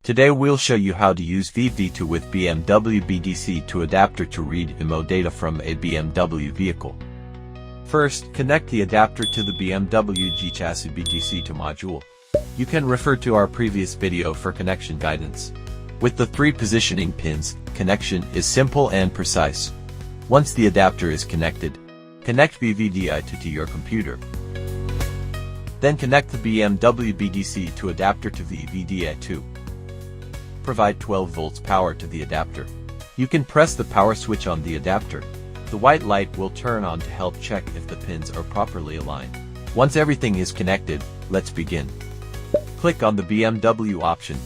Today we'll show you how to use VVDI2 with BMW BDC2 adapter to read Immo data from a BMW vehicle. First, connect the adapter to the BMW-G chassis BDC2 module. You can refer to our previous video for connection guidance. With the 3 positioning pins, connection is simple and precise. Once the adapter is connected, connect VVDI2 to your computer. Then connect the BMW BDC2 adapter to VVDI2. Provide 12 volts power to the adapter. You can press the power switch on the adapter. The white light will turn on to help check if the pins are properly aligned. Once everything is connected, let's begin. Click on the BMW option.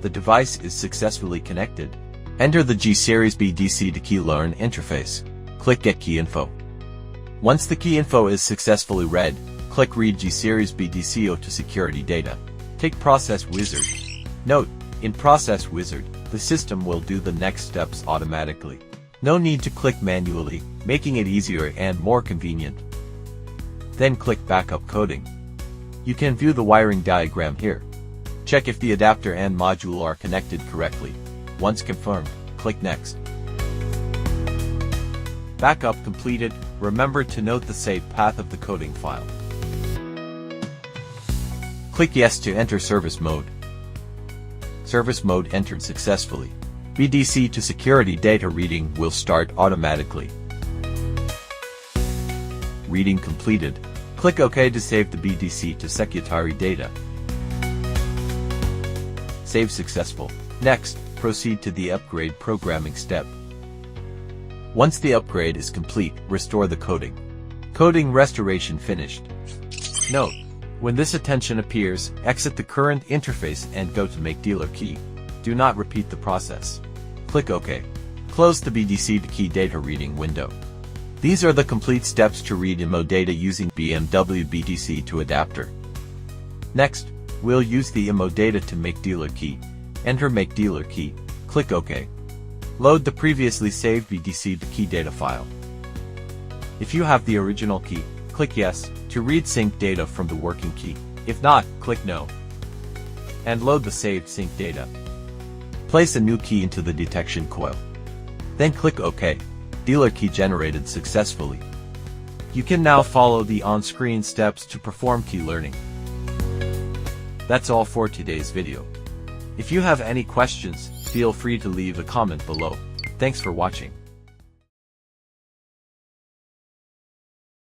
The device is successfully connected. Enter the G series BDC2 key learn interface. Click Get Key Info. Once the key info is successfully read, click Read G series BDC2 to security data. Take Process Wizard. Note, in Process Wizard, the system will do the next steps automatically. No need to click manually, making it easier and more convenient. Then click Backup Coding. You can view the wiring diagram here. Check if the adapter and module are connected correctly. Once confirmed, click Next. Backup completed. Remember to note the saved path of the coding file. Click Yes to enter service mode. Service mode entered successfully. BDC2 security data reading will start automatically. Reading completed. Click OK to save the BDC2 security data. Save successful. Next, proceed to the upgrade programming step. Once the upgrade is complete, restore the coding. Coding restoration finished. Note: when this attention appears, exit the current interface and go to Make Dealer Key. Do not repeat the process. Click OK. Close the BDC2 key data reading window. These are the complete steps to read Immo data using BMW BDC2 adapter. Next, we'll use the Immo data to Make Dealer Key. Enter Make Dealer Key. Click OK. Load the previously saved BDC2 key data file. If you have the original key, click Yes to read sync data from the working key. If not, click No. And load the saved sync data. Place a new key into the detection coil. Then click OK. Dealer key generated successfully. You can now follow the on-screen steps to perform key learning. That's all for today's video. If you have any questions, feel free to leave a comment below. Thanks for watching.